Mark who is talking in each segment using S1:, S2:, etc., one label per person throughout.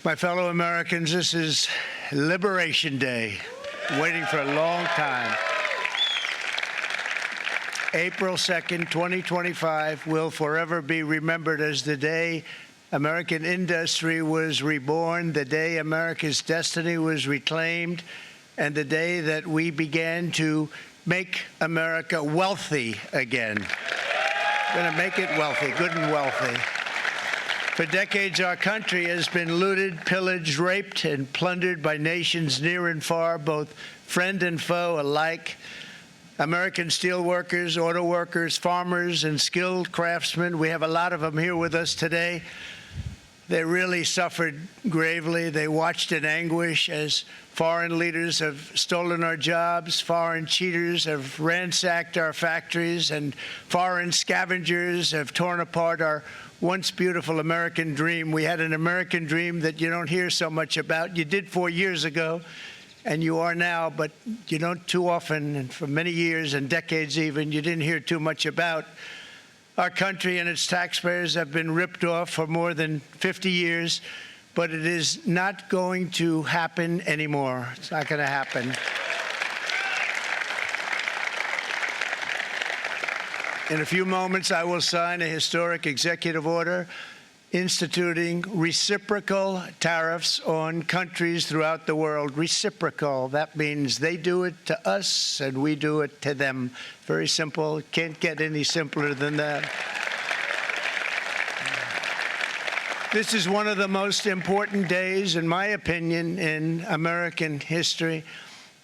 S1: My fellow Americans, this is Liberation Day, waiting for a long time. April 2nd, 2025 will forever be remembered as the day American industry was reborn, the day America's destiny was reclaimed, and the day that we began to make America wealthy again. We're going to make it wealthy, good and wealthy. For decades, our country has been looted, pillaged, raped, and plundered by nations near and far, both friend and foe alike. American steel workers, auto workers, farmers, and skilled craftsmen, we have a lot of them here with us today. They really suffered gravely. They watched in anguish as foreign leaders have stolen our jobs, foreign cheaters have ransacked our factories, and foreign scavengers have torn apart our once beautiful American dream. We had an American dream that you don't hear so much about. You did 4 years ago, and you are now, but you don't too often, and for many years and decades even, you didn't hear too much about. Our country and its taxpayers have been ripped off for more than 50 years, but it is not going to happen anymore. It's not going to happen. In a few moments, I will sign a historic executive order instituting reciprocal tariffs on countries throughout the world. Reciprocal, that means they do it to us and we do it to them. Very simple. Can't get any simpler than that. This is one of the most important days, in my opinion, in American history.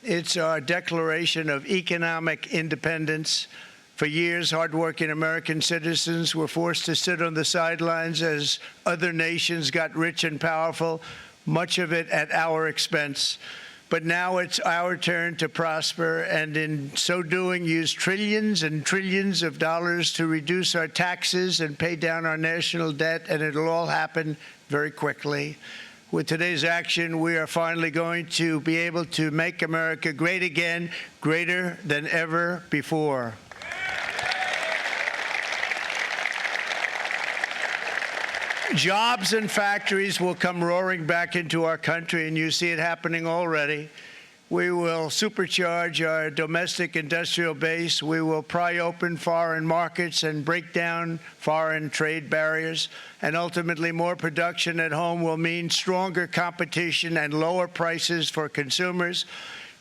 S1: It's our declaration of economic independence. For years, hardworking American citizens were forced to sit on the sidelines as other nations got rich and powerful, much of it at our expense. But now it's our turn to prosper, and in so doing, use trillions and trillions of dollars to reduce our taxes and pay down our national debt, and it'll all happen very quickly. With today's action, we are finally going to be able to make America great again, greater than ever before. Jobs and factories will come roaring back into our country, and you see it happening already. We will supercharge our domestic industrial base. We will pry open foreign markets and break down foreign trade barriers. And ultimately, more production at home will mean stronger competition and lower prices for consumers.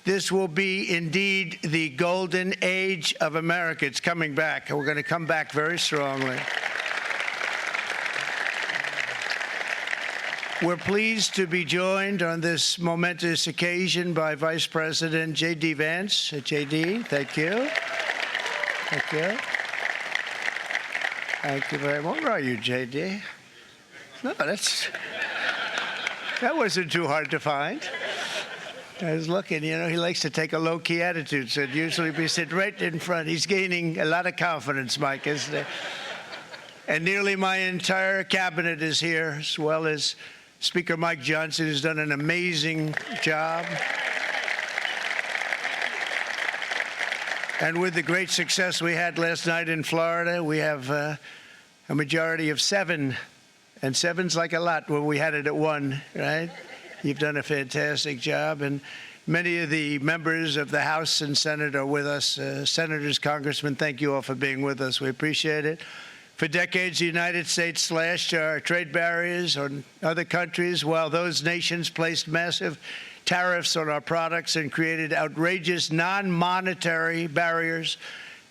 S1: This will be indeed the golden age of America. It's coming back, and we're going to come back very strongly. We're pleased to be joined on this momentous occasion by Vice President J.D. Vance. J.D., thank you. Thank you. Thank you very much. Where are you, J.D.? No, that wasn't too hard to find. I was looking, you know, he likes to take a low-key attitude, so it'd usually be sitting right in front. He's gaining a lot of confidence, Mike, isn't he? And nearly my entire cabinet is here, as well as Speaker Mike Johnson, who's done an amazing job. And with the great success we had last night in Florida, we have a majority of 7. And 7's like a lot when we had it at 1, right? You've done a fantastic job. And many of the members of the House and Senate are with us. Senators, Congressmen, thank you all for being with us. We appreciate it. For decades, the United States slashed our trade barriers on other countries, while those nations placed massive tariffs on our products and created outrageous non-monetary barriers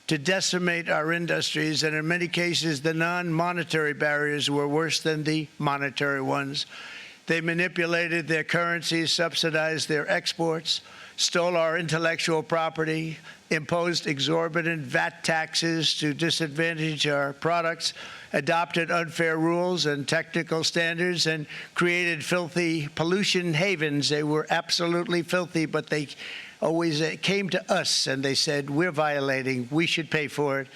S1: to decimate our industries. And in many cases, the non-monetary barriers were worse than the monetary ones. They manipulated their currencies, subsidized their exports, stole our intellectual property, imposed exorbitant VAT taxes to disadvantage our products, adopted unfair rules and technical standards, and created filthy pollution havens. They were absolutely filthy, but they always came to us and they said, we're violating, we should pay for it.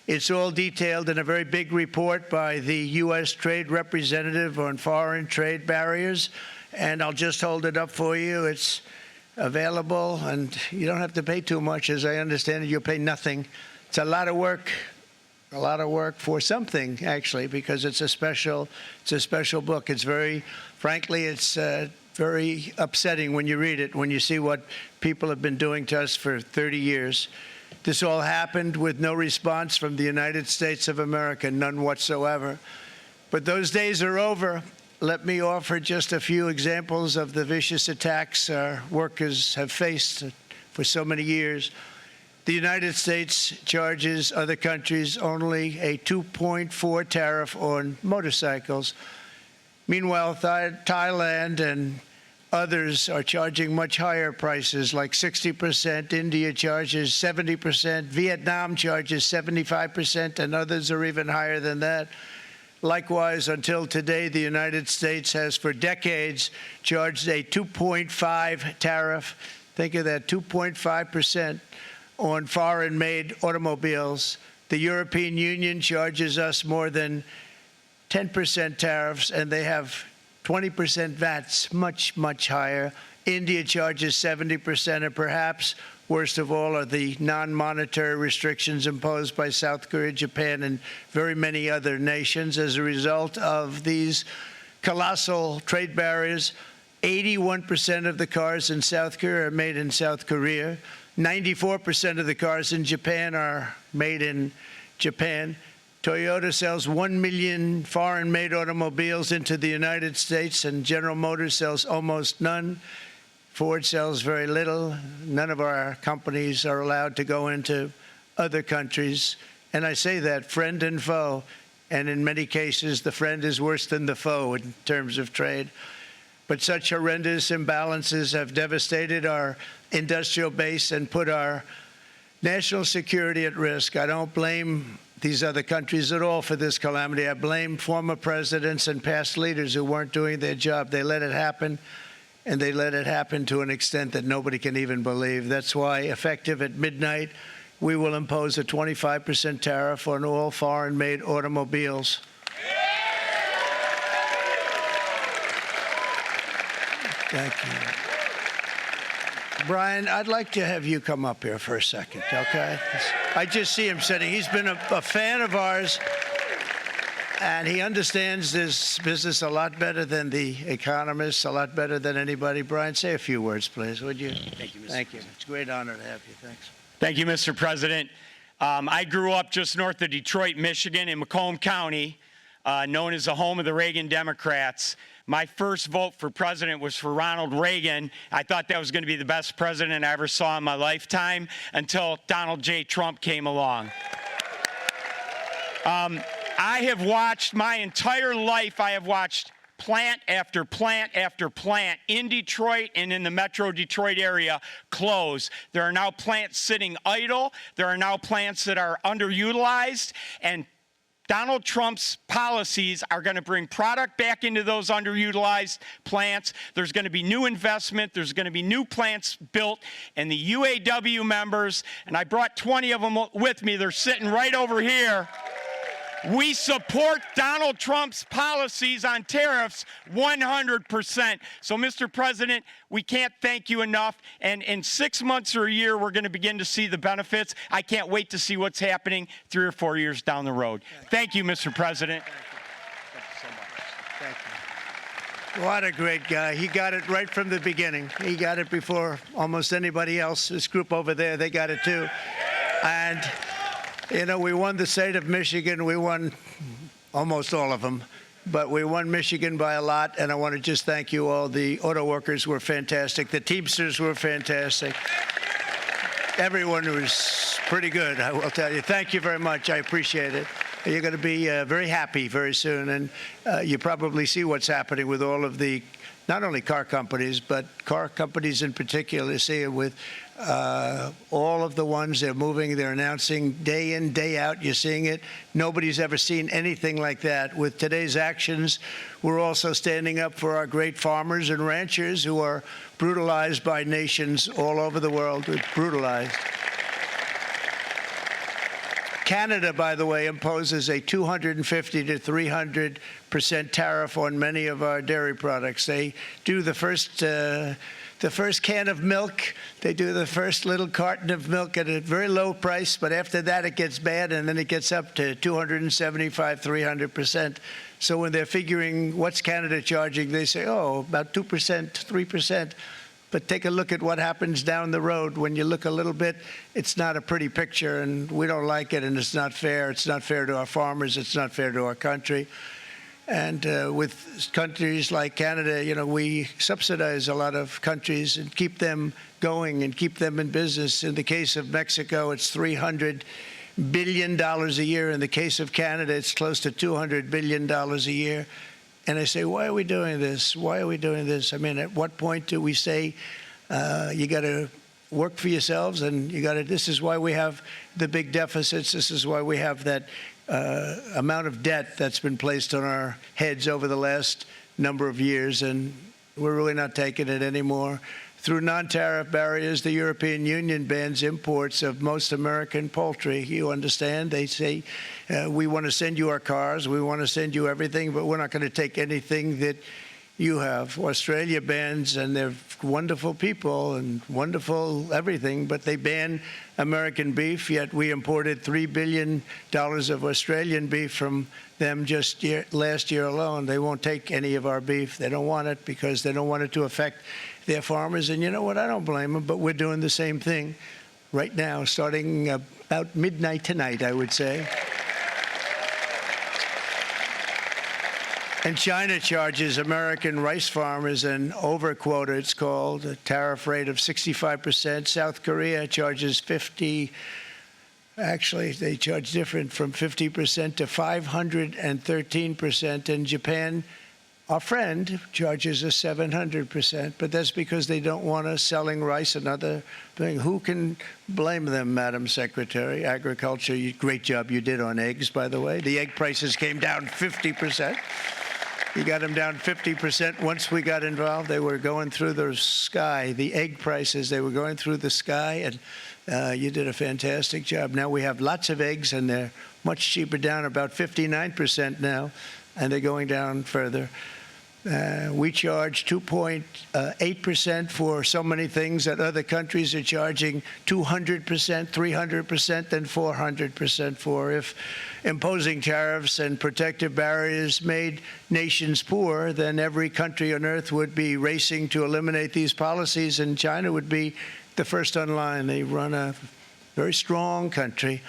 S1: It's all detailed in a very big report by the U.S. Trade Representative on foreign trade barriers, and I'll just hold it up for you. It's available, and you don't have to pay too much. As I understand it, you'll pay nothing. It's a lot of work. for something, actually, because it's a special book. It's frankly, it's very upsetting when you read it, when you see what people have been doing to us for 30 years. This all happened with no response from the United States of America, none whatsoever. But those days are over. Let me offer just a few examples of the vicious attacks our workers have faced for so many years. The United States charges other countries only a 2.4 tariff on motorcycles. Meanwhile, Thailand and others are charging much higher prices, like 60%. India charges 70%. Vietnam charges 75%, and others are even higher than that. Likewise, until today, the United States has for decades charged a 2.5 tariff. Think of that, 2.5% on foreign-made automobiles. The European Union charges us more than 10% tariffs, and they have 20% VATs, much, much higher. India charges 70%, and perhaps worst of all are the non-monetary restrictions imposed by South Korea, Japan, and very many other nations. As a result of these colossal trade barriers, 81% of the cars in South Korea are made in South Korea. 94% of the cars in Japan are made in Japan. Toyota sells 1 million foreign-made automobiles into the United States, and General Motors sells almost none. Ford sells very little. None of our companies are allowed to go into other countries. And I say that, friend and foe. And in many cases, the friend is worse than the foe in terms of trade. But such horrendous imbalances have devastated our industrial base and put our national security at risk. I don't blame these other countries at all for this calamity. I blame former presidents and past leaders who weren't doing their job. They let it happen, and they let it happen to an extent that nobody can even believe. That's why, effective at midnight, we will impose a 25% tariff on all foreign-made automobiles. Thank you. Brian, I'd like to have you come up here for a second, okay? I just see him sitting. He's been a fan of ours, and he understands this business a lot better than the economists, a lot better than anybody. Brian, say a few words, please, would you?
S2: Thank you, Mr.
S1: Thank you.
S2: President.
S1: It's a great honor to have you. Thanks.
S2: Thank you, Mr. President. I grew up just north of Detroit, Michigan, in Macomb County, known as the home of the Reagan Democrats. My first vote for president was for Ronald Reagan. I thought that was going to be the best president I ever saw in my lifetime until Donald J. Trump came along. I have watched my entire life, I have watched plant after plant after plant in Detroit and in the metro Detroit area close. There are now plants sitting idle. There are now plants that are underutilized, and Donald Trump's policies are going to bring product back into those underutilized plants. There's going to be new investment. There's going to be new plants built. And the UAW members, and I brought 20 of them with me, they're sitting right over here. We support Donald Trump's policies on tariffs 100%. So, Mr. President, we can't thank you enough. And in 6 months or a year, we're going to begin to see the benefits. I can't wait to see what's happening 3 or 4 years down the road. Thank you, Mr. President.
S1: Thank you so much. Thank you. What a great guy. He got it right from the beginning. He got it before almost anybody else. This group over there, they got it too. And you know, we won the state of Michigan. We won almost all of them, but we won Michigan by a lot, and I want to just thank you all. The auto workers were fantastic. The Teamsters were fantastic. Everyone was pretty good, I will tell you. Thank you very much. I appreciate it. You're going to be very happy very soon, and you probably see what's happening with all of the, not only car companies, but car companies in particular. See it with all of the ones they're moving, they're announcing day in, day out. You're seeing it. Nobody's ever seen anything like that. With today's actions, we're also standing up for our great farmers and ranchers who are brutalized by nations all over the world. Brutalized. Canada, by the way, imposes a 250 to 300% tariff on many of our dairy products. They do the first can of milk. They do the first little carton of milk at a very low price, but after that it gets bad, and then it gets up to 275, 300%. So when they're figuring what's Canada charging, they say, oh, about 2%, 3%. But take a look at what happens down the road. When you look a little bit, it's not a pretty picture, and we don't like it, and it's not fair. It's not fair to our farmers. It's not fair to our country. And with countries like Canada, you know, we subsidize a lot of countries and keep them going and keep them in business. In the case of Mexico, it's $300 billion a year. In the case of Canada, it's close to $200 billion a year. And I say, why are we doing this? Why are we doing this? I mean, at what point do we say you got to work for yourselves, and you got to? This is why we have the big deficits. This is why we have that amount of debt that's been placed on our heads over the last number of years, and we're really not taking it anymore. Through non-tariff barriers, the European Union bans imports of most American poultry. You understand? They say, we want to send you our cars, we want to send you everything, but we're not going to take anything that you have. Australia bans, and they're wonderful people and wonderful everything, but they ban American beef, yet we imported $3 billion of Australian beef from them just last year alone. They won't take any of our beef. They don't want it because they don't want it to affect their farmers. And you know what? I don't blame them, but we're doing the same thing right now, starting about midnight tonight, I would say. And China charges American rice farmers an overquota, it's called, a tariff rate of 65%. South Korea charges 50%. Actually, they charge different, from 50% to 513%. And Japan, our friend, charges us 700%. But that's because they don't want us selling rice, another thing. Who can blame them, Madam Secretary? Agriculture, great job you did on eggs, by the way. The egg prices came down 50%. You got them down 50%. Once we got involved, they were going through the sky. The egg prices, they were going through the sky, and you did a fantastic job. Now we have lots of eggs, and they're much cheaper, down about 59% now, and they're going down further. We charge 2.8% for so many things that other countries are charging 200%, 300%, and 400% for. If imposing tariffs and protective barriers made nations poor, then every country on earth would be racing to eliminate these policies, and China would be the first on line. They run a very strong country,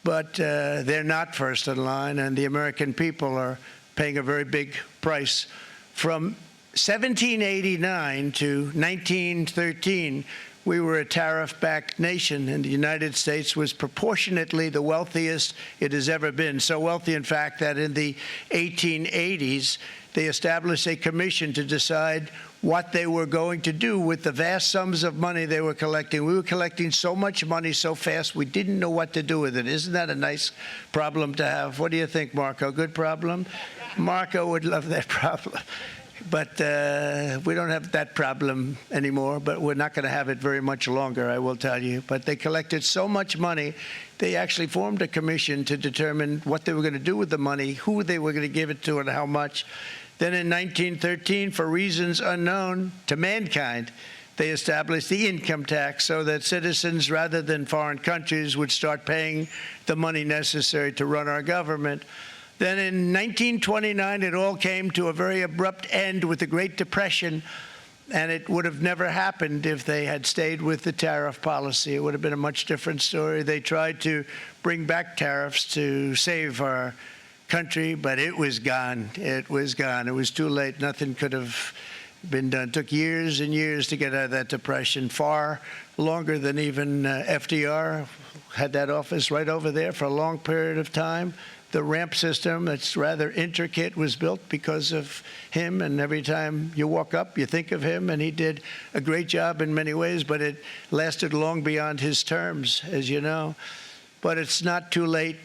S1: but they're not first in line, and the American people are paying a very big price. From 1789 to 1913, we were a tariff-backed nation, and the United States was proportionately the wealthiest it has ever been. So wealthy, in fact, that in the 1880s, they established a commission to decide what they were going to do with the vast sums of money they were collecting. We were collecting so much money so fast, we didn't know what to do with it. Isn't that a nice problem to have? What do you think, Marco? Good problem? Marco would love that problem. But we don't have that problem anymore, but we're not going to have it very much longer, I will tell you. But they collected so much money, they actually formed a commission to determine what they were going to do with the money, who they were going to give it to, and how much. Then in 1913, for reasons unknown to mankind, they established the income tax so that citizens, rather than foreign countries, would start paying the money necessary to run our government. Then in 1929, it all came to a very abrupt end with the Great Depression, and it would have never happened if they had stayed with the tariff policy. It would have been a much different story. They tried to bring back tariffs to save our country, but it was gone. It was gone. It was too late. Nothing could have been done. It took years and years to get out of that depression, far longer than even FDR had that office right over there for a long period of time. The ramp system, that's rather intricate, was built because of him, and every time you walk up, you think of him, and he did a great job in many ways, but it lasted long beyond his terms, as you know. But it's not too late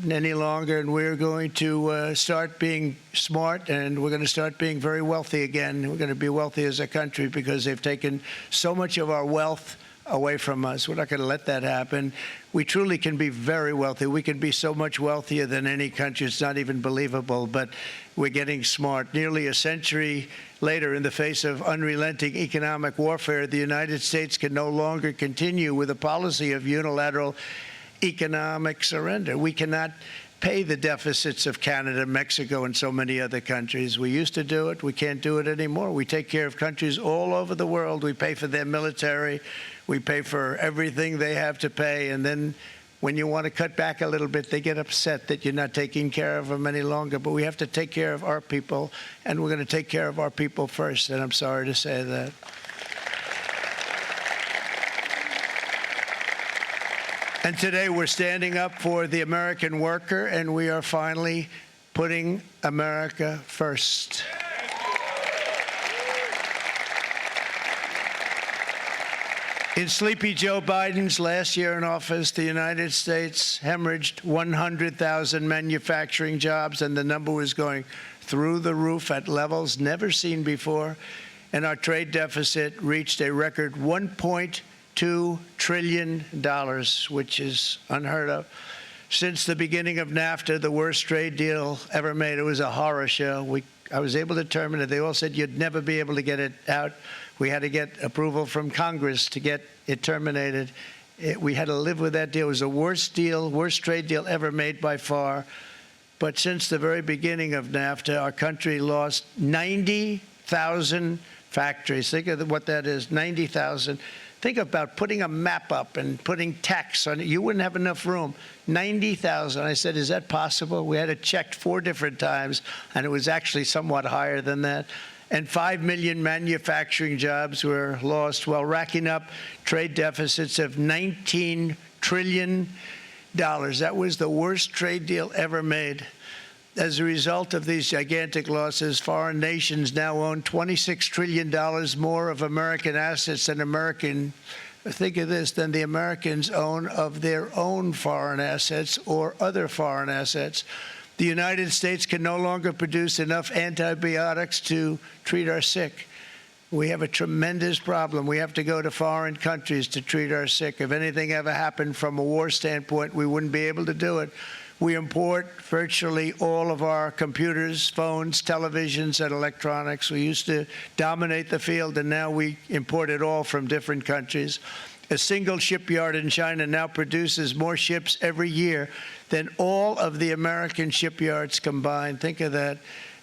S1: any longer, and we're going to start being smart, and we're going to start being very wealthy again. We're going to be wealthy as a country because they've taken so much of our wealth away from us. We're not going to let that happen. We truly can be very wealthy. We can be so much wealthier than any country. It's not even believable, but we're getting smart. Nearly a century later, in the face of unrelenting economic warfare, the United States can no longer continue with a policy of unilateral economic surrender. We cannot pay the deficits of Canada, Mexico, and so many other countries. We used to do it. We can't do it anymore. We take care of countries all over the world. We pay for their military. We pay for everything they have to pay. And then when you want to cut back a little bit, they get upset that you're not taking care of them any longer. But we have to take care of our people, and we're going to take care of our people first. And I'm sorry to say that. And today we're standing up for the American worker, and we are finally putting America first. In Sleepy Joe Biden's last year in office, the United States hemorrhaged 100,000 manufacturing jobs, and the number was going through the roof at levels never seen before. And our trade deficit reached a record $1.2 trillion, which is unheard of. Since the beginning of NAFTA, the worst trade deal ever made. It was a horror show. I was able to terminate it. They all said you'd never be able to get it out. We had to get approval from Congress to get it terminated. We had to live with that deal. It was the worst trade deal ever made by far. But since the very beginning of NAFTA, our country lost 90,000 factories. Think of what that is, 90,000. Think about putting a map up and putting tax on it. You wouldn't have enough room. 90,000. I said, is that possible? We had it checked 4 different times, and it was actually somewhat higher than that. And 5 million manufacturing jobs were lost while racking up trade deficits of $19 trillion. That was the worst trade deal ever made. As a result of these gigantic losses, foreign nations now own $26 trillion more of American assets than think of this, than the Americans own of their own foreign assets or other foreign assets. The United States can no longer produce enough antibiotics to treat our sick. We have a tremendous problem. We have to go to foreign countries to treat our sick. If anything ever happened from a war standpoint, we wouldn't be able to do it. We import virtually all of our computers, phones, televisions, and electronics. We used to dominate the field, and now we import it all from different countries. A single shipyard in China now produces more ships every year than all of the American shipyards combined. Think of that.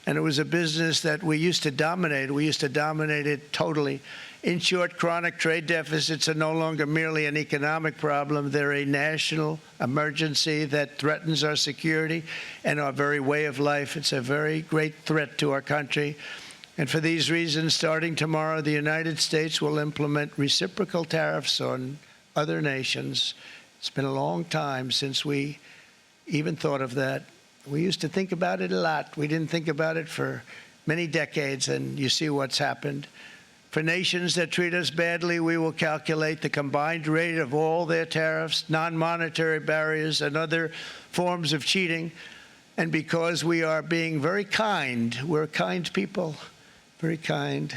S1: And it was a business that we used to dominate. We used to dominate it totally. In short, chronic trade deficits are no longer merely an economic problem. They're a national emergency that threatens our security and our very way of life. It's a very great threat to our country. And for these reasons, starting tomorrow, the United States will implement reciprocal tariffs on other nations. It's been a long time since we even thought of that. We used to think about it a lot. We didn't think about it for many decades, and you see what's happened. For nations that treat us badly, we will calculate the combined rate of all their tariffs, non-monetary barriers, and other forms of cheating. And because we are being very kind, we're kind people, very kind.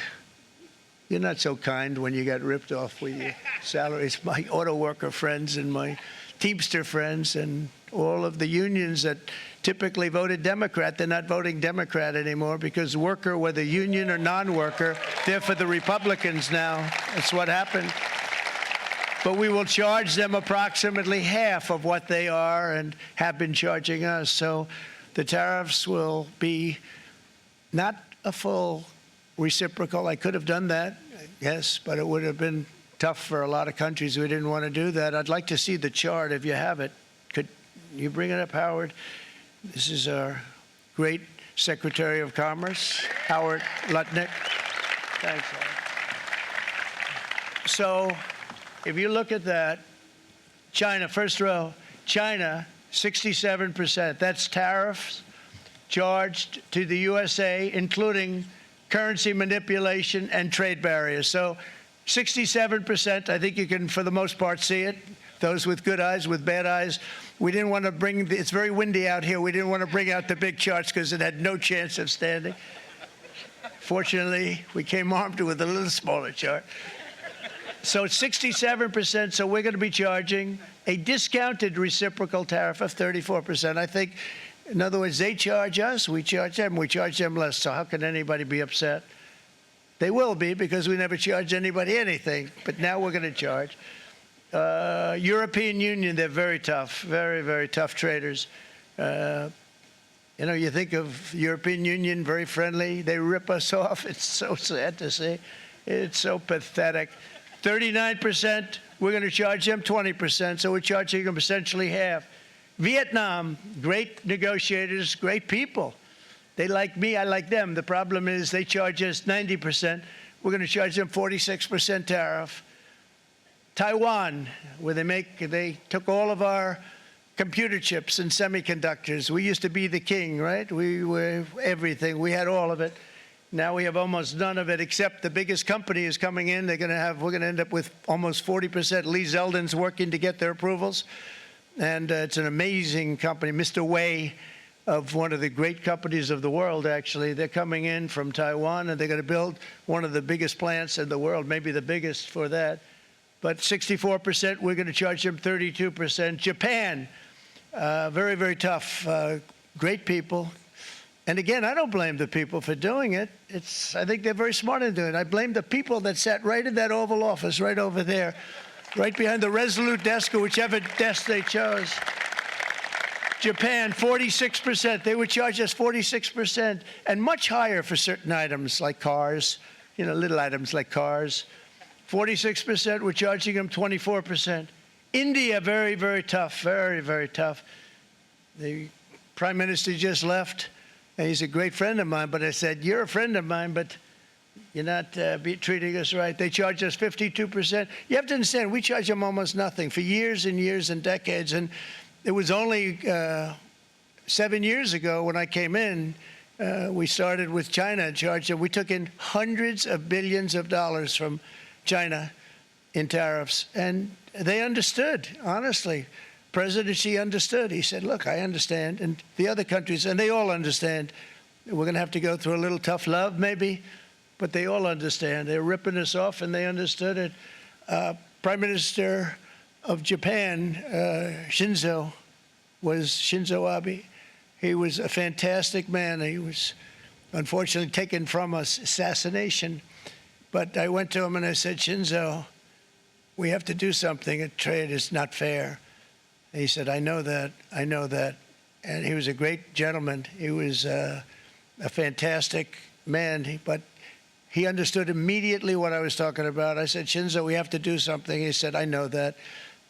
S1: You're not so kind when you got ripped off with your salaries. My auto worker friends and my Teamster friends and all of the unions that typically voted Democrat, they're not voting Democrat anymore because worker, whether union or non-worker, they're for the Republicans now. That's what happened. But we will charge them approximately half of what they are and have been charging us. So the tariffs will be not a full reciprocal. I could have done that, yes, but it would have been tough for a lot of countries. We didn't want to do that. I'd like to see the chart if you have it. Could you bring it up, Howard? This is our great Secretary of Commerce, Howard Lutnick. Thanks, Howard. So if you look at that, China, first row, China, 67%. That's tariffs charged to the USA, including currency manipulation and trade barriers. So 67%, I think you can, for the most part, see it. Those with good eyes, with bad eyes. We didn't want to bring, it's very windy out here. We didn't want to bring out the big charts because it had no chance of standing. Fortunately, we came armed with a little smaller chart. So it's 67%. So we're going to be charging a discounted reciprocal tariff of 34%. I think, in other words, they charge us, we charge them less. So how can anybody be upset? They will be, because we never charge anybody anything. But now we're going to charge. European Union, they're very tough, very, very tough traders. You know, you think of European Union, very friendly. They rip us off. It's so sad to see. It's so pathetic. 39%, we're going to charge them 20%, so we're charging them essentially half. Vietnam, great negotiators, great people. They like me, I like them. The problem is they charge us 90%. We're going to charge them 46% tariff. Taiwan, where they took all of our computer chips and semiconductors. We used to be the king, right? We were everything. We had all of it. Now we have almost none of it, except the biggest company is coming in. We're going to end up with almost 40%. Lee Zeldin's working to get their approvals. And it's an amazing company. Mr. Wei, of one of the great companies of the world, actually, they're coming in from Taiwan, and they're going to build one of the biggest plants in the world, maybe the biggest for that. But 64%, we're going to charge them 32%. Japan, very, very tough, great people. And again, I don't blame the people for doing it. I think they're very smart in doing it. I blame the people that sat right in that Oval Office, right over there, right behind the Resolute desk or whichever desk they chose. Japan, 46%. They would charge us 46%, and much higher for certain items like cars, you know, little items like cars. 46%, we're charging them 24%. India, very, very tough, very, very tough. The Prime Minister just left. And he's a great friend of mine, but I said, you're a friend of mine, but you're not treating us right. They charge us 52%. You have to understand, we charge them almost nothing for years and years and decades. And it was only 7 years ago when I came in, we started with China and charged them. We took in hundreds of billions of dollars from China in tariffs. And they understood, honestly. President Xi understood. He said, look, I understand. And the other countries, and they all understand. We're going to have to go through a little tough love, maybe, but they all understand. They're ripping us off, and they understood it. Prime Minister of Japan, Shinzo Abe. He was a fantastic man. He was unfortunately taken from us, assassination. But I went to him and I said, Shinzo, we have to do something. A trade is not fair. He said, I know that, I know that. And he was a great gentleman. He was a fantastic man, but he understood immediately what I was talking about. I said, Shinzo, we have to do something. He said, I know that.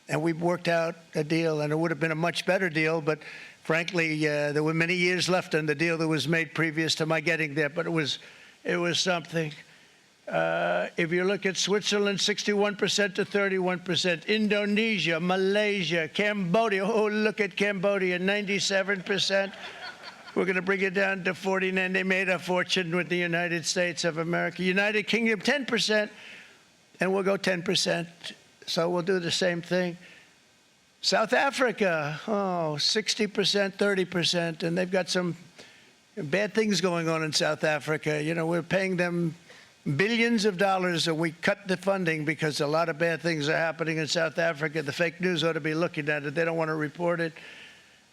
S1: And we worked out a deal, and it would have been a much better deal, but frankly, there were many years left on the deal that was made previous to my getting there, but it was something. If you look at Switzerland, 61% to 31%. Indonesia, Malaysia, Cambodia. Oh, look at Cambodia, 97%. We're going to bring it down to 49%. They made a fortune with the United States of America. United Kingdom, 10%, and we'll go 10%. So we'll do the same thing. South Africa, 60%, 30%, and they've got some bad things going on in South Africa. You know, we're paying them billions of dollars, and we cut the funding because a lot of bad things are happening in South Africa. The fake news ought to be looking at it. They don't want to report it.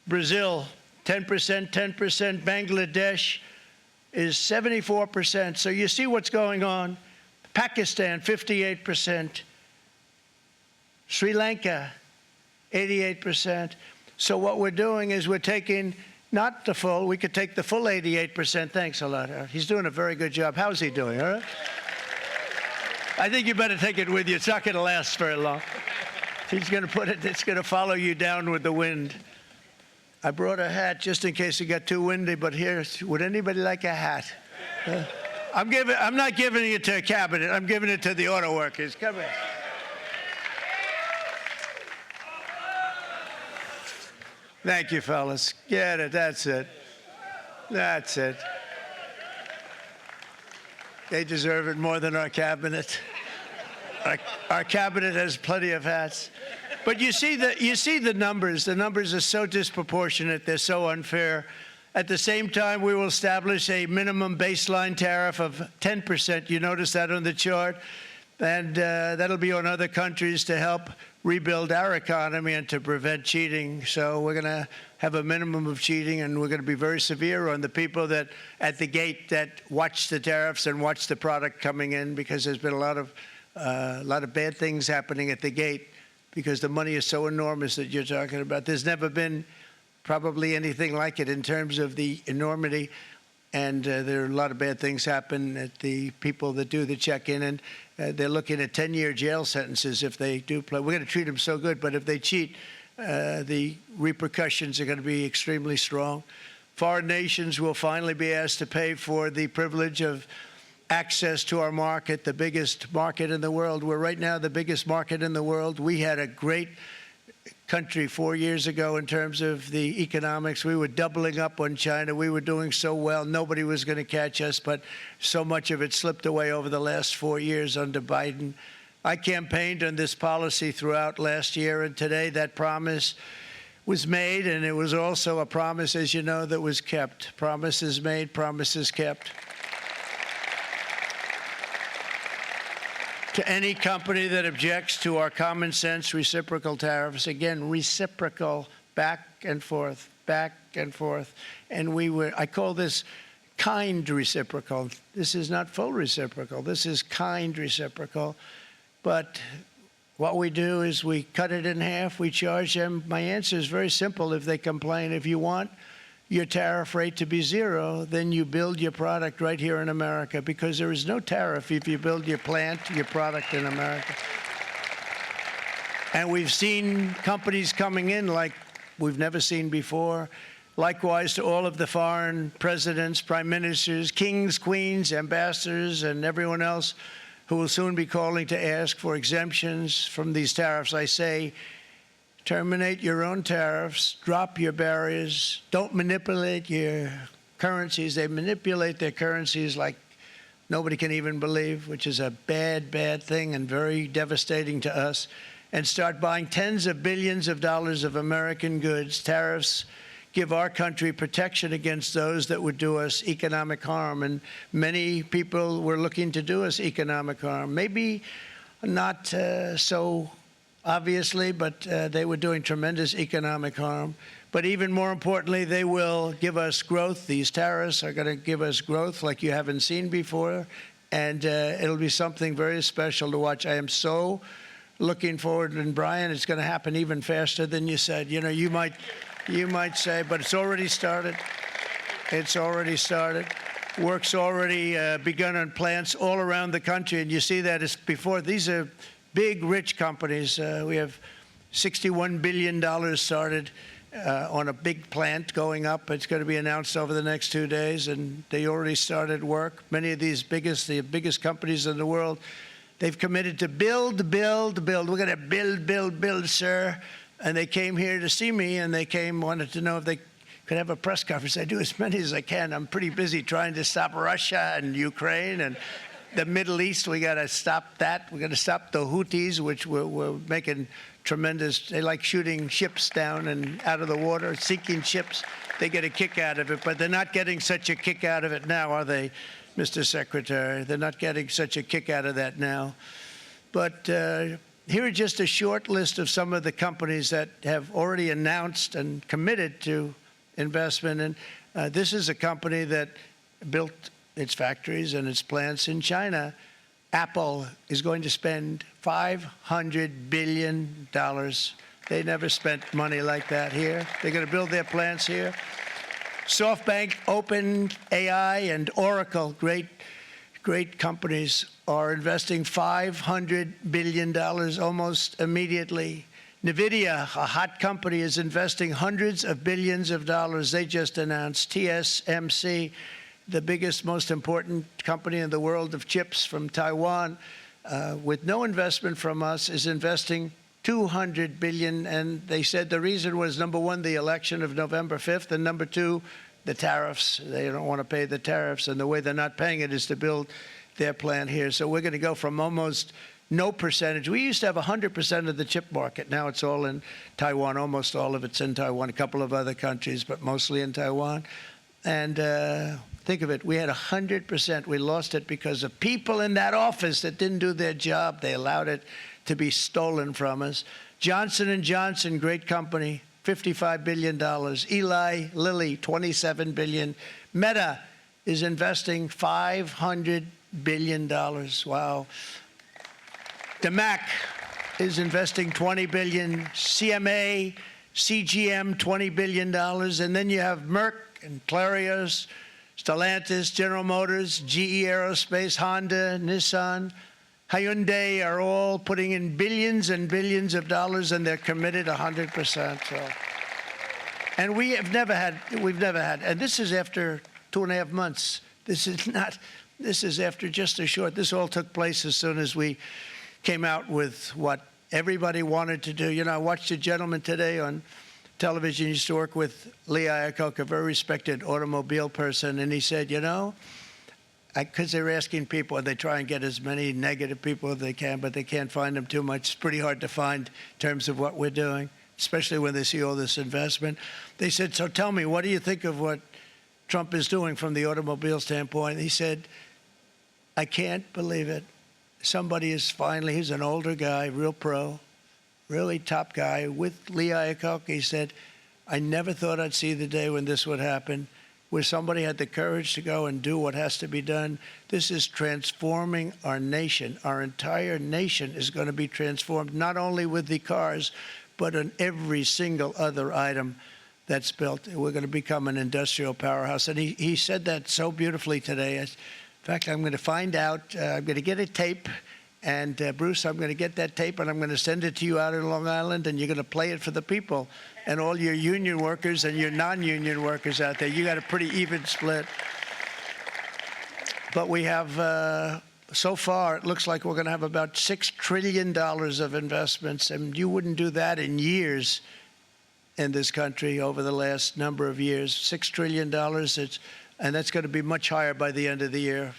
S1: Brazil, 10%, 10%. Bangladesh is 74%. So you see what's going on. Pakistan, 58%. Sri Lanka, 88%. So what we're doing is we're taking not the full, we could take the full 88%. Thanks a lot. He's doing a very good job. How's he doing, all right? I think you better take it with you. It's not going to last very long. He's going to put it, it's going to follow you down with the wind. I brought a hat just in case it got too windy, but here, would anybody like a hat? I'm not giving it to a cabinet. I'm giving it to the auto workers. Come here. Thank you, fellas. Get it. That's it. That's it. They deserve it more than our cabinet. Our cabinet has plenty of hats. But you see the numbers. The numbers are so disproportionate. They're so unfair. At the same time, we will establish a minimum baseline tariff of 10%. You notice that on the chart. And that'll be on other countries to help rebuild our economy and to prevent cheating. So we're going to have a minimum of cheating, and we're going to be very severe on the people that at the gate that watch the tariffs and watch the product coming in, because there's been a lot of bad things happening at the gate because the money is so enormous that you're talking about. There's never been probably anything like it in terms of the enormity. And there are a lot of bad things happen at the people that do the check-in, and they're looking at 10-year jail sentences if they do play. We're going to treat them so good, but if they cheat, the repercussions are going to be extremely strong. Foreign nations will finally be asked to pay for the privilege of access to our market, the biggest market in the world. We're right now the biggest market in the world. We had a great country 4 years ago in terms of the economics. We were doubling up on China. We were doing so well. Nobody was going to catch us, but so much of it slipped away over the last 4 years under Biden. I campaigned on this policy throughout last year, and today that promise was made, and it was also a promise, as you know, that was kept. Promises made, promises kept. To any company that objects to our common sense reciprocal tariffs, again, reciprocal, back and forth, back and forth. And I call this kind reciprocal. This is not full reciprocal. This is kind reciprocal. But what we do is we cut it in half. We charge them. My answer is very simple if they complain. If you want your tariff rate to be zero, then you build your product right here in America, because there is no tariff if you build your plant, your product in America. And we've seen companies coming in like we've never seen before. Likewise to all of the foreign presidents, prime ministers, kings, queens, ambassadors, and everyone else who will soon be calling to ask for exemptions from these tariffs. I say, terminate your own tariffs, drop your barriers, don't manipulate your currencies. They manipulate their currencies like nobody can even believe, which is a bad, bad thing and very devastating to us. And start buying tens of billions of dollars of American goods. Tariffs give our country protection against those that would do us economic harm. And many people were looking to do us economic harm. Maybe not so obviously, but they were doing tremendous economic harm. But even more importantly, they will give us growth. These tariffs are going to give us growth like you haven't seen before, and it'll be something very special to watch. I am so looking forward, and Brian, it's going to happen even faster than you said. You know, you might say, but it's already started. It's already started. Work's already begun on plants all around the country, and you see that as before. These are big, rich companies. We have $61 billion started on a big plant going up. It's going to be announced over the next 2 days, and they already started work. Many of these the biggest companies in the world, they've committed to build, build, build. We're going to build, build, build, sir. And they came here to see me, and they wanted to know if they could have a press conference. I do as many as I can. I'm pretty busy trying to stop Russia and Ukraine and the Middle East. We got to stop that. We got to stop the Houthis, which we're making tremendous. They like shooting ships down and out of the water, sinking ships. They get a kick out of it, but they're not getting such a kick out of it now, are they, Mr. Secretary? They're not getting such a kick out of that now. But here are just a short list of some of the companies that have already announced and committed to investment. And this is a company that built its factories and its plants in China. Apple is going to spend $500 billion. They never spent money like that here. They're going to build their plants here. SoftBank, OpenAI, and Oracle, great companies, are investing $500 billion almost immediately. NVIDIA, a hot company, is investing hundreds of billions of dollars. They just announced. TSMC, the biggest, most important company in the world of chips from Taiwan, with no investment from us, is investing $200 billion. And they said the reason was, number one, the election of November 5th, and number two, the tariffs. They don't want to pay the tariffs, and the way they're not paying it is to build their plant here. So we're going to go from almost no percentage. We used to have 100% of the chip market. Now it's all in Taiwan. Almost all of it's in Taiwan. A couple of other countries, but mostly in Taiwan. And Think of it. We had 100%. We lost it because of people in that office that didn't do their job. They allowed it to be stolen from us. Johnson & Johnson, great company, $55 billion. Eli Lilly, $27 billion. Meta is investing $500 billion. Wow. DeMac is investing $20 billion. CMA, CGM, $20 billion. And then you have Merck and Clarios, Stellantis, General Motors, GE Aerospace, Honda, Nissan, Hyundai are all putting in billions and billions of dollars, and they're committed 100%. So. And we've never had, and this is after 2.5 months. This is after just a short, this all took place as soon as we came out with what everybody wanted to do. You know, I watched a gentleman today on television, used to work with Lee Iacocca, a very respected automobile person, and he said, you know, because they're asking people, they try and get as many negative people as they can, but they can't find them too much. It's pretty hard to find in terms of what we're doing, especially when they see all this investment. They said, so tell me, what do you think of what Trump is doing from the automobile standpoint? He said, I can't believe it. Somebody is finally, he's an older guy, real pro, really top guy, with Lee Iacocca. He said, I never thought I'd see the day when this would happen, where somebody had the courage to go and do what has to be done. This is transforming our nation. Our entire nation is going to be transformed, not only with the cars, but on every single other item that's built. We're going to become an industrial powerhouse. And he said that so beautifully today. In fact, I'm going to find out, I'm going to get a tape, and Bruce, I'm going to get that tape, and I'm going to send it to you out in Long Island, and you're going to play it for the people. And all your union workers and your non-union workers out there, you got a pretty even split. But we have, so far, it looks like we're going to have about $6 trillion of investments, and you wouldn't do that in years in this country over the last number of years. $6 trillion, and that's going to be much higher by the end of the year.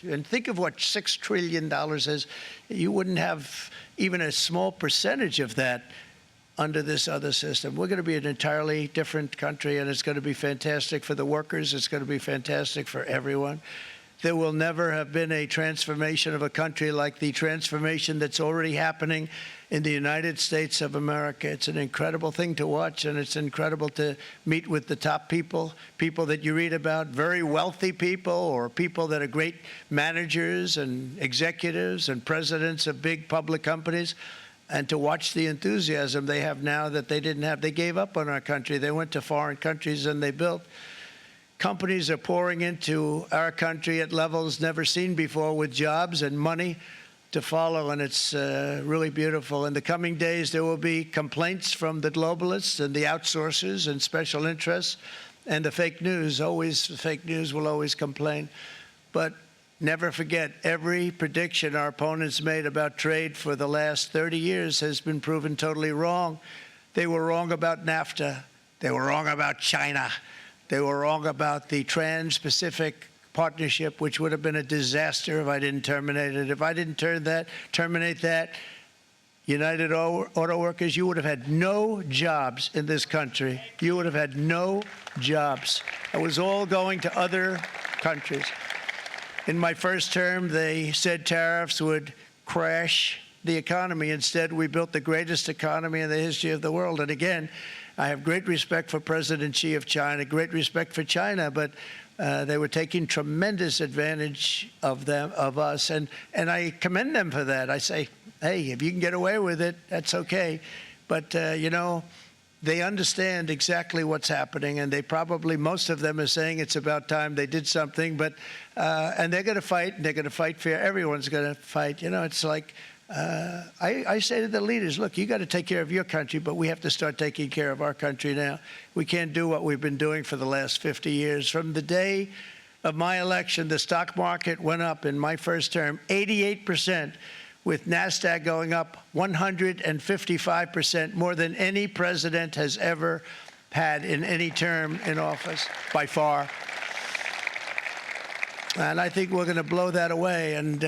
S1: And think of what $6 trillion is. You wouldn't have even a small percentage of that under this other system. We're going to be an entirely different country, and it's going to be fantastic for the workers. It's going to be fantastic for everyone. There will never have been a transformation of a country like the transformation that's already happening in the United States of America. It's an incredible thing to watch, and it's incredible to meet with the top people, people that you read about, very wealthy people, or people that are great managers and executives and presidents of big public companies, and to watch the enthusiasm they have now that they didn't have. They gave up on our country. They went to foreign countries and they built. Companies are pouring into our country at levels never seen before, with jobs and money to follow, and it's really beautiful. In the coming days, there will be complaints from the globalists and the outsourcers and special interests and the fake news. Always, the fake news will always complain. But never forget, every prediction our opponents made about trade for the last 30 years has been proven totally wrong. They were wrong about NAFTA. They were wrong about China. They were wrong about the Trans-Pacific Partnership, which would have been a disaster if I didn't terminate it. If I didn't terminate that, United Auto Workers, you would have had no jobs in this country. You would have had no jobs. It was all going to other countries. In my first term, they said tariffs would crash the economy. Instead, we built the greatest economy in the history of the world. And again, I have great respect for President Xi of China, great respect for China, but they were taking tremendous advantage of us, and I commend them for that. I say, hey, if you can get away with it, that's okay. But, you know, they understand exactly what's happening, and they probably, most of them are saying it's about time they did something, but, and they're going to fight, and they're going to fight fair. Everyone's going to fight. You know, it's like, I say to the leaders, look, you got to take care of your country, but we have to start taking care of our country now. We can't do what we've been doing for the last 50 years. From the day of my election, the stock market went up in my first term 88%, with NASDAQ going up 155%, more than any president has ever had in any term in office, by far. And I think we're going to blow that away. And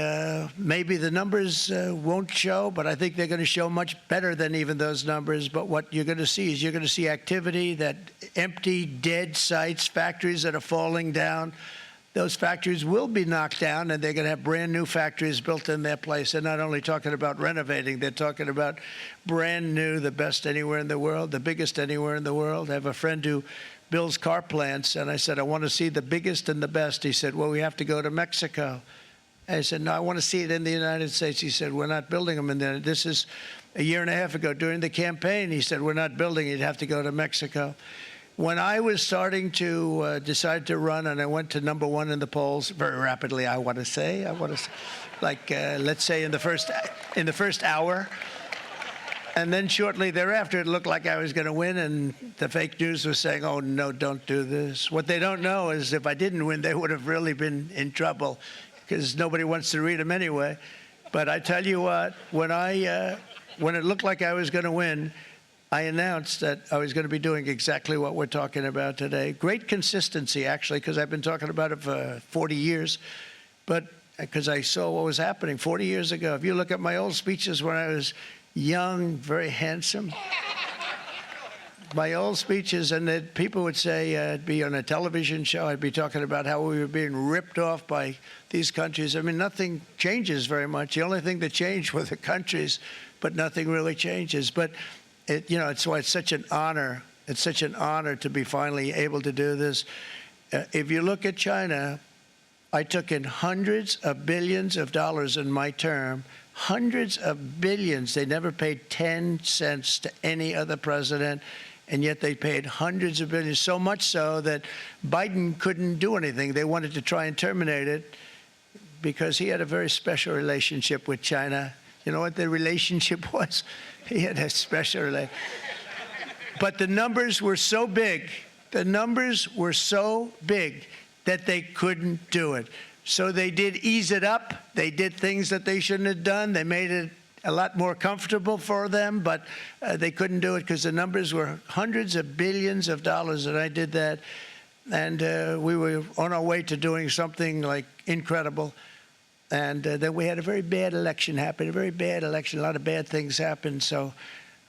S1: maybe the numbers won't show, but I think they're going to show much better than even those numbers. But what you're going to see is you're going to see activity, that empty, dead sites, factories that are falling down, those factories will be knocked down, and they're going to have brand new factories built in their place. They're not only talking about renovating, they're talking about brand new, the best anywhere in the world, the biggest anywhere in the world. I have a friend who builds car plants, and I said, I want to see the biggest and the best. He said, well, we have to go to Mexico. I said, no, I want to see it in the United States. He said, we're not building them in there. This is a year and a half ago during the campaign. He said, we're not building it. You'd have to go to Mexico. When I was starting to decide to run, and I went to #1 in the polls very rapidly, I want to say, like let's say in the first hour, and then shortly thereafter, it looked like I was going to win, and the fake news was saying, "Oh no, don't do this." What they don't know is if I didn't win, they would have really been in trouble, because nobody wants to read them anyway. But I tell you what, when it looked like I was going to win, I announced that I was going to be doing exactly what we're talking about today. Great consistency, actually, because I've been talking about it for 40 years, but because I saw what was happening 40 years ago. If you look at my old speeches when I was young, very handsome, my old speeches, and that people would say, I'd be on a television show, I'd be talking about how we were being ripped off by these countries. I mean, nothing changes very much. The only thing that changed were the countries, but nothing really changes. But it's why it's such an honor. It's such an honor to be finally able to do this. If you look at China, I took in hundreds of billions of dollars in my term, hundreds of billions. They never paid 10 cents to any other president, and yet they paid hundreds of billions, so much so that Biden couldn't do anything. They wanted to try and terminate it because he had a very special relationship with China. You know what the relationship was? He had a special relationship. But the numbers were so big, that they couldn't do it. So they did ease it up. They did things that they shouldn't have done. They made it a lot more comfortable for them, but they couldn't do it because the numbers were hundreds of billions of dollars, and I did that. And we were on our way to doing something like incredible. And then we had a very bad election happen, a lot of bad things happened. So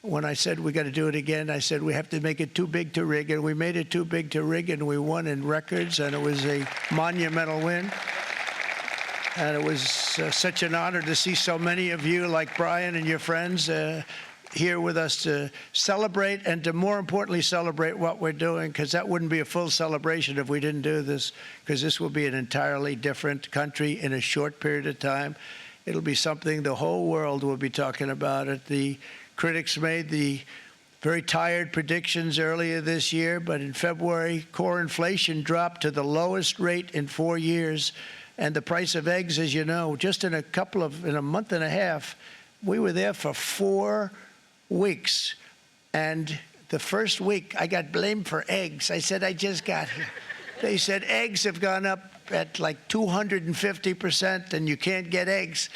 S1: when I said we got to do it again, I said we have to make it too big to rig, and we made it too big to rig, and we won in records, and it was a monumental win. And it was such an honor to see so many of you, like Brian and your friends, here with us to celebrate, and to more importantly celebrate what we're doing, because that wouldn't be a full celebration if we didn't do this, because this will be an entirely different country in a short period of time. It'll be something the whole world will be talking about it. The critics made the very tired predictions earlier this year, but in February, core inflation dropped to the lowest rate in 4 years, and the price of eggs, as you know, just in a month and a half, we were there for 4 weeks, and the first week I got blamed for eggs. I said, I just got here. They said eggs have gone up at like 250%, and you can't get eggs,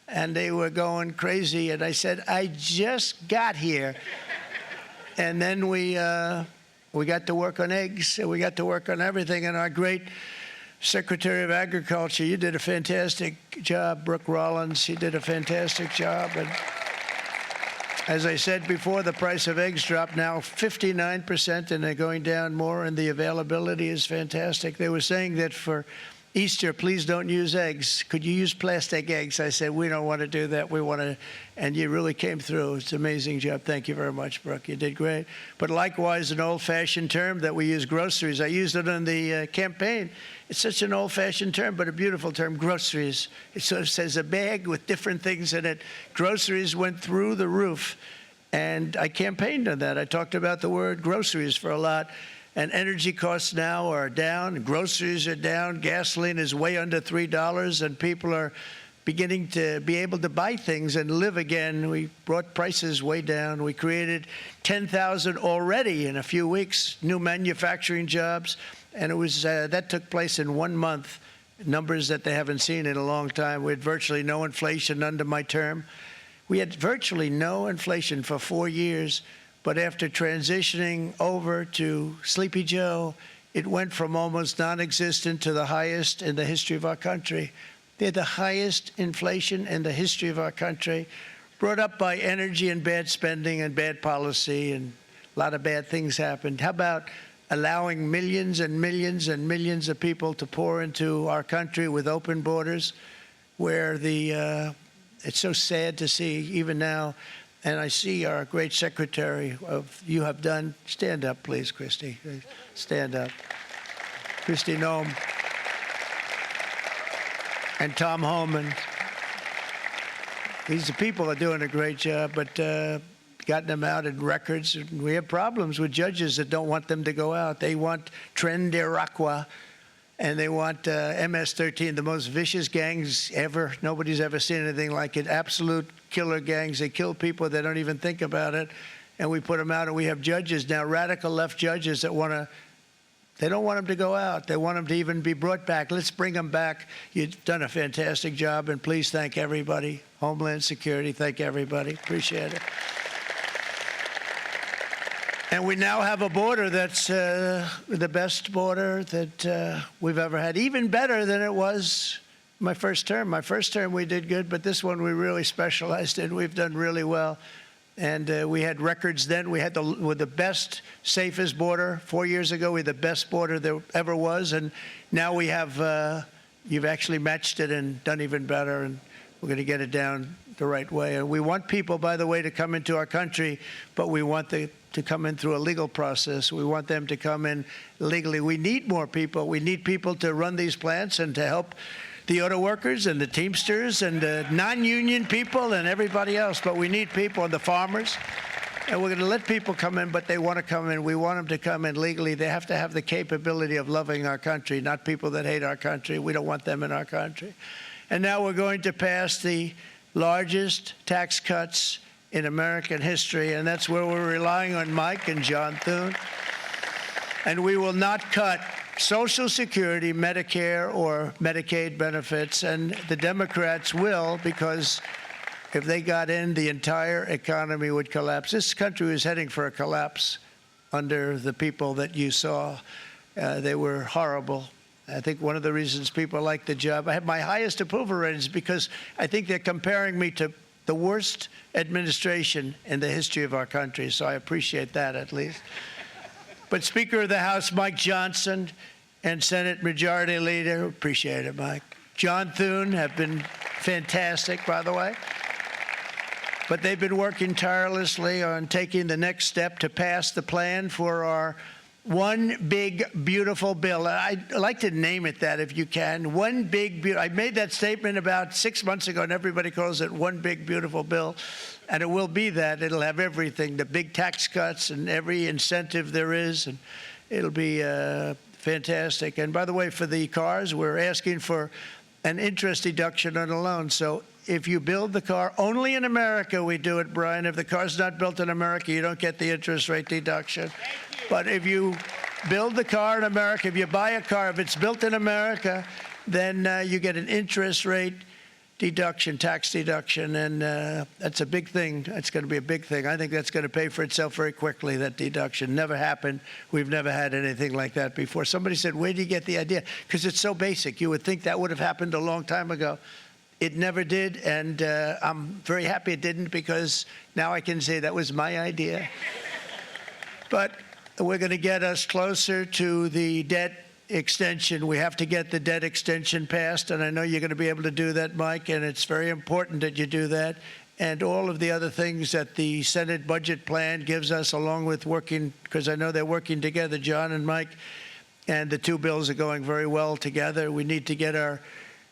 S1: and they were going crazy. And I said, I just got here. And then we got to work on eggs, and we got to work on everything. And our great Secretary of Agriculture, you did a fantastic job, Brooke Rollins. She did a fantastic job. And as I said before, the price of eggs dropped now 59%, and they're going down more, and the availability is fantastic. They were saying that for Easter, please don't use eggs. Could you use plastic eggs? I said, we don't want to do that. We want to, and you really came through. It's an amazing job. Thank you very much, Brooke. You did great. But likewise, an old-fashioned term that we use, groceries. I used it in the campaign. It's such an old-fashioned term, but a beautiful term, groceries. It sort of says a bag with different things in it. Groceries went through the roof, and I campaigned on that. I talked about the word groceries for a lot. And energy costs now are down, groceries are down, gasoline is way under $3, and people are beginning to be able to buy things and live again. We brought prices way down. We created 10,000 already in a few weeks, new manufacturing jobs, and it was that took place in 1 month, numbers that they haven't seen in a long time. We had virtually no inflation under my term. We had virtually no inflation for 4 years. But after transitioning over to Sleepy Joe, it went from almost non-existent to the highest in the history of our country. They're the highest inflation in the history of our country, brought up by energy and bad spending and bad policy, and a lot of bad things happened. How about allowing millions and millions and millions of people to pour into our country with open borders, where it's so sad to see even now. And I see our great secretary you have done. Stand up, please, Christy. Stand up. Christy Nome and Tom Homan. These people are doing a great job, but gotten them out in records. We have problems with judges that don't want them to go out. They want Tren de Aragua, and they want MS-13, the most vicious gangs ever. Nobody's ever seen anything like it. Absolute killer gangs. They kill people. They don't even think about it. And we put them out, and we have judges now, radical left judges that they don't want them to go out. They want them to even be brought back. Let's bring them back. You've done a fantastic job, and please thank everybody. Homeland Security, thank everybody. Appreciate it. And we now have a border that's the best border that we've ever had, even better than it was my first term. My first term we did good, but this one we really specialized in. We've done really well. And we had records then. We had the best, safest border. 4 years ago, we had the best border there ever was. And now we have, you've actually matched it and done even better. And we're going to get it down the right way. And we want people, by the way, to come into our country, but we want to come in through a legal process. We want them to come in legally. We need more people. We need people to run these plants and to help the auto workers and the Teamsters and the non-union people and everybody else. But we need people and the farmers. And we're going to let people come in, but they want to come in. We want them to come in legally. They have to have the capability of loving our country, not people that hate our country. We don't want them in our country. And now we're going to pass the largest tax cuts in American history, and that's where we're relying on Mike and John Thune. And we will not cut Social Security, Medicare, or Medicaid benefits, and the Democrats will, because if they got in, the entire economy would collapse. This country was heading for a collapse under the people that you saw. They were horrible. I think one of the reasons people like the job, I have my highest approval ratings because I think they're comparing me to the worst administration in the history of our country, so I appreciate that at least. But Speaker of the House Mike Johnson and Senate Majority Leader, appreciate it, Mike. John Thune have been fantastic, by the way. But they've been working tirelessly on taking the next step to pass the plan for our one big, beautiful bill. I'd like to name it that if you can. One big, I made that statement about 6 months ago, and everybody calls it one big, beautiful bill. And it will be that. It'll have everything, the big tax cuts and every incentive there is. And it'll be fantastic. And by the way, for the cars, we're asking for an interest deduction on a loan. So if you build the car, only in America we do it, Brian. If the car's not built in America, you don't get the interest rate deduction. But if you build the car in America, if you buy a car, if it's built in America, then you get an interest rate deduction, tax deduction, and that's a big thing. That's going to be a big thing. I think that's going to pay for itself very quickly, that deduction. Never happened. We've never had anything like that before. Somebody said, where do you get the idea? Because it's so basic. You would think that would have happened a long time ago. It never did, and I'm very happy it didn't, because now I can say that was my idea. But we're going to get us closer to the debt extension. We have to get the debt extension passed, and I know you're going to be able to do that, Mike, and it's very important that you do that. And all of the other things that the Senate budget plan gives us, along with working, because I know they're working together, John and Mike, and the two bills are going very well together. We need to get our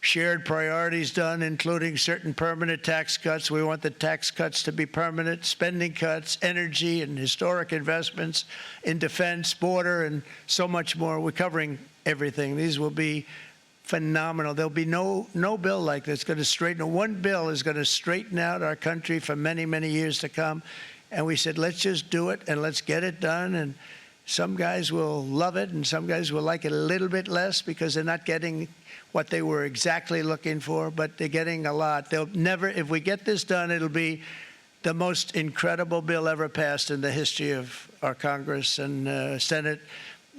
S1: shared priorities done, including certain permanent tax cuts. We want the tax cuts to be permanent, spending cuts, energy and historic investments in defense, border, and so much more. We're covering everything. These will be phenomenal. There'll be no bill like this going to straighten. One bill is going to straighten out our country for many, many years to come. And we said, let's just do it and let's get it done. And some guys will love it and some guys will like it a little bit less because they're not getting what they were exactly looking for, but they're getting a lot. They'll never, if we get this done, it'll be the most incredible bill ever passed in the history of our Congress and Senate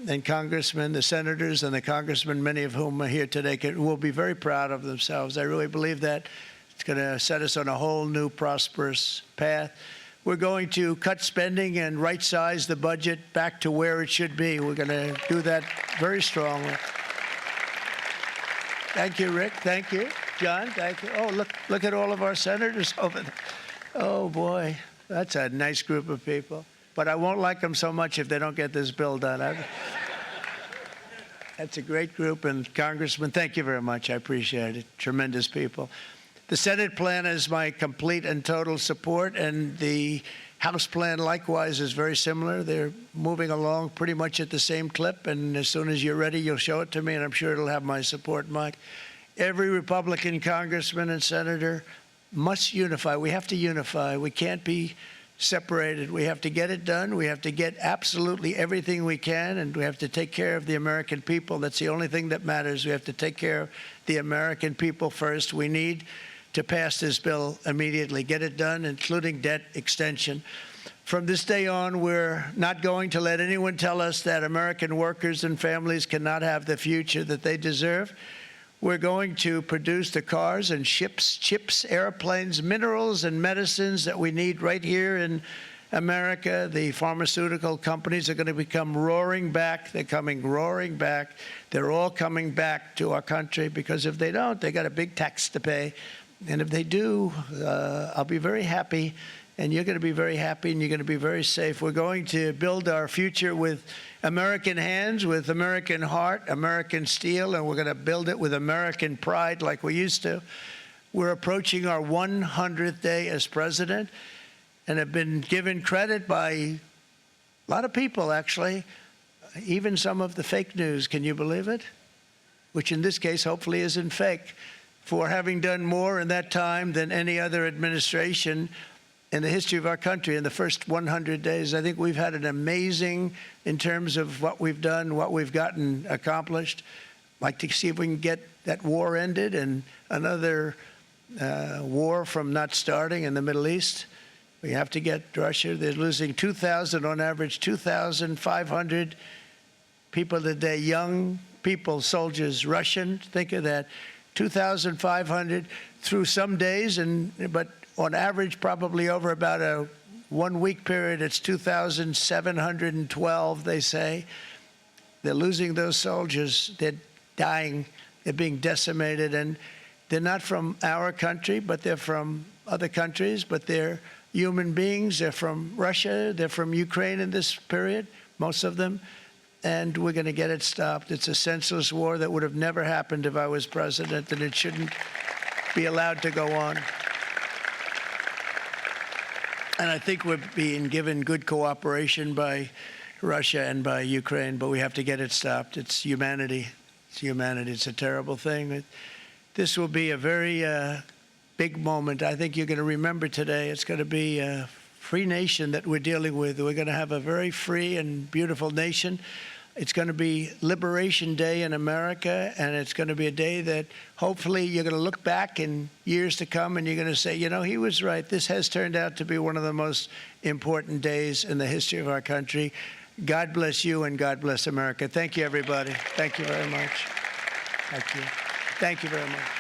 S1: and congressmen, the senators and the congressmen, many of whom are here today, will be very proud of themselves. I really believe that. It's going to set us on a whole new prosperous path. we're going to cut spending and right-size the budget back to where it should be. We're going to do that very strongly. Thank you, Rick. Thank you. John, thank you. Oh, look at all of our senators over there. Oh, boy. That's a nice group of people. But I won't like them so much if they don't get this bill done. That's a great group. And Congressman, thank you very much. I appreciate it. Tremendous people. The Senate plan is my complete and total support, and the House plan likewise is very similar. They're moving along pretty much at the same clip, and as soon as you're ready, you'll show it to me, and I'm sure it'll have my support, Mike. Every Republican congressman and senator must unify. We have to unify. We can't be separated. We have to get it done. We have to get absolutely everything we can, and we have to take care of the American people. That's the only thing that matters. We have to take care of the American people first. We need to pass this bill immediately, get it done, including debt extension. From this day on, we're not going to let anyone tell us that American workers and families cannot have the future that they deserve. We're going to produce the cars and ships, chips, airplanes, minerals, and medicines that we need right here in America. The pharmaceutical companies are going to become roaring back. They're coming roaring back. They're all coming back to our country, because if they don't, they got a big tax to pay. And if they do, I'll be very happy, and you're going to be very happy, and you're going to be very safe. We're going to build our future with American hands, with American heart, American steel, and we're going to build it with American pride like we used to. We're approaching our 100th day as president, and have been given credit by a lot of people, actually, even some of the fake news. Can you believe it? Which in this case hopefully isn't fake, for having done more in that time than any other administration in the history of our country in the first 100 days. I think we've had an amazing, in terms of what we've done, what we've gotten accomplished. I'd like to see if we can get that war ended and another war from not starting in the Middle East. We have to get Russia. They're losing 2,000 on average, 2,500 people a day, young people, soldiers, Russian. Think of that. 2,500 through some days, but on average, probably over about a 1 week period, it's 2,712, they say. They're losing those soldiers. They're dying. They're being decimated. And they're not from our country, but they're from other countries. But they're human beings. They're from Russia. They're from Ukraine in this period, most of them. And we're going to get it stopped. It's a senseless war that would have never happened if I was president, and it shouldn't be allowed to go on. And I think we're being given good cooperation by Russia and by Ukraine, but we have to get it stopped. It's humanity. It's humanity. It's a terrible thing. This will be a very big moment. I think you're going to remember today. It's going to be a free nation that we're dealing with. We're going to have a very free and beautiful nation. It's going to be Liberation Day in America, and it's going to be a day that hopefully you're going to look back in years to come and you're going to say, you know, he was right. This has turned out to be one of the most important days in the history of our country. God bless you, and God bless America. Thank you, everybody. Thank you very much. Thank you. Thank you very much.